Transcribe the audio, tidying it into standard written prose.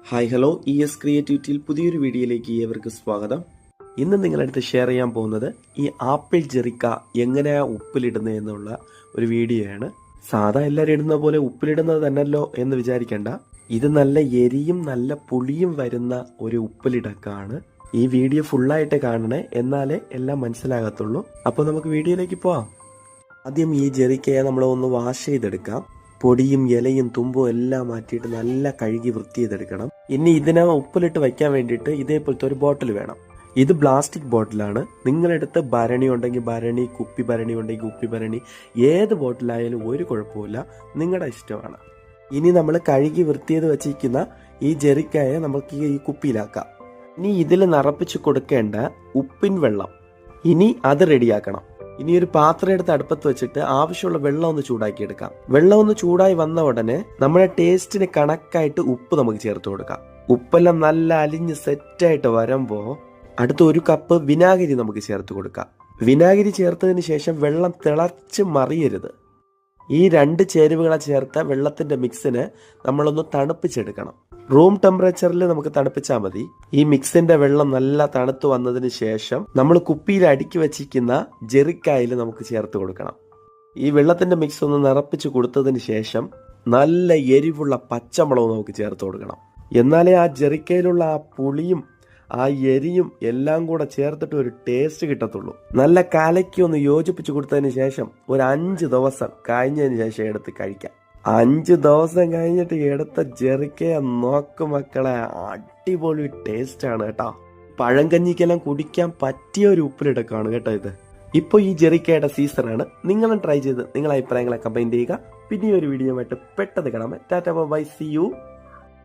Hi hello ക്രിയേറ്റിവിറ്റിയിൽ പുതിയൊരു വീഡിയോയിലേക്ക് ഏവർക്കും സ്വാഗതം. ഇന്ന് നിങ്ങളടുത്ത് ഷെയർ ചെയ്യാൻ പോകുന്നത് ഈ ആപ്പിൾ ജെറിക്ക എങ്ങനെയാ ഉപ്പിലിടുന്നത് എന്നുള്ള ഒരു വീഡിയോയാണ്. സാധാ എല്ലാവരും ഇടുന്ന പോലെ ഉപ്പിലിടുന്നത് തന്നെയല്ലോ എന്ന് വിചാരിക്കേണ്ട. ഇത് നല്ല എരിയും നല്ല പുളിയും വരുന്ന ഒരു ഉപ്പിലിടക്കാണ്. ഈ വീഡിയോ ഫുള്ളായിട്ട് കാണണേ, എന്നാലേ എല്ലാം മനസ്സിലാകത്തുള്ളൂ. അപ്പോൾ നമുക്ക് വീഡിയോയിലേക്ക് പോവാം. ആദ്യം ഈ ജെറിക്കയെ നമ്മൾ ഒന്ന് വാഷ് ചെയ്തെടുക്കാം. പൊടിയും ഇലയും തുമ്പും എല്ലാം മാറ്റിയിട്ട് നല്ല കഴുകി വൃത്തി ചെയ്തെടുക്കണം. ഇനി ഇതിനെ ഉപ്പിലിട്ട് വയ്ക്കാൻ വേണ്ടിയിട്ട് ഇതേപോലത്തെ ഒരു ബോട്ടിൽ വേണം. ഇത് പ്ലാസ്റ്റിക് ബോട്ടിലാണ്. നിങ്ങളെടുത്ത് ഭരണി ഉണ്ടെങ്കിൽ ഭരണി, കുപ്പി ഭരണി ഉണ്ടെങ്കിൽ കുപ്പി ഭരണി, ഏത് ബോട്ടിലായാലും ഒരു കുഴപ്പമില്ല, നിങ്ങളുടെ ഇഷ്ടമാണ്. ഇനി നമ്മൾ കഴുകി വൃത്തി ചെയ്ത് വെച്ചിരിക്കുന്ന ഈ ജെറിക്കായെ നമുക്ക് ഈ കുപ്പിയിലാക്കാം. ഇനി ഇതിൽ നിറപ്പിച്ച് കൊടുക്കേണ്ട ഉപ്പിൻ വെള്ളം, ഇനി അത് റെഡിയാക്കണം. ഇനി ഒരു പാത്രം എടുത്ത് അടുപ്പത്ത് വെച്ചിട്ട് ആവശ്യമുള്ള വെള്ളം ഒന്ന് ചൂടാക്കി എടുക്കാം. വെള്ളം ഒന്ന് ചൂടായി വന്ന ഉടനെ നമ്മുടെ ടേസ്റ്റിന് കണക്കായിട്ട് ഉപ്പ് നമുക്ക് ചേർത്ത് കൊടുക്കാം. ഉപ്പെല്ലാം നല്ല അലിഞ്ഞ് സെറ്റായിട്ട് വരുമ്പോ അടുത്ത ഒരു കപ്പ് വിനാഗിരി നമുക്ക് ചേർത്ത് കൊടുക്കാം. വിനാഗിരി ചേർത്തതിന് ശേഷം വെള്ളം തിളച്ച് മറിയരുത്. ഈ രണ്ട് ചേരുവകളെ ചേർത്ത വെള്ളത്തിന്റെ മിക്സിനെ നമ്മളൊന്ന് തണുപ്പിച്ചെടുക്കണം. റൂം ടെമ്പറേച്ചറിൽ നമുക്ക് തണുപ്പിച്ചാൽ മതി. ഈ മിക്സിന്റെ വെള്ളം നല്ല തണുത്ത് വന്നതിന് ശേഷം നമ്മൾ കുപ്പിയിൽ അടുക്കി വെച്ചിരിക്കുന്ന ജെറിക്കായിൽ നമുക്ക് ചേർത്ത് കൊടുക്കണം. ഈ വെള്ളത്തിന്റെ മിക്സ് ഒന്ന് നിറപ്പിച്ച് കൊടുത്തതിന് ശേഷം നല്ല എരിവുള്ള പച്ചമുളക് നമുക്ക് ചേർത്ത് കൊടുക്കണം. എന്നാലേ ആ ജെറിക്കയിലുള്ള ആ പുളിയും ആ എരിയും എല്ലാം കൂടെ ചേർത്തിട്ട് ഒരു ടേസ്റ്റ് കിട്ടത്തുള്ളൂ. നല്ല കലക്കി ഒന്ന് യോജിപ്പിച്ച് കൊടുത്തതിന് ശേഷം ഒരു 5 ദിവസം കഴിഞ്ഞതിന് ശേഷം എടുത്ത് കഴിക്കാം. 5 ദിവസം കഴിഞ്ഞിട്ട് എടുത്ത ജെറിക്കയെ നോക്ക് മക്കളെ, അടിപൊളി ടേസ്റ്റ് ആണ് കേട്ടോ. പഴങ്കഞ്ഞിക്കെല്ലാം കുടിക്കാൻ പറ്റിയ ഒരു ഉപ്പിലിടക്കാണ് കേട്ടോ ഇത്. ഇപ്പോൾ ഈ ജെറിക്കയുടെ സീസണാണ്. നിങ്ങളും ട്രൈ ചെയ്ത് നിങ്ങളുടെ അഭിപ്രായങ്ങളെ കമന്റ് ചെയ്യുക. പിന്നെ ഒരു വീഡിയോ ആയിട്ട് പെട്ടെന്ന് കാണാം. Tata bye, see U.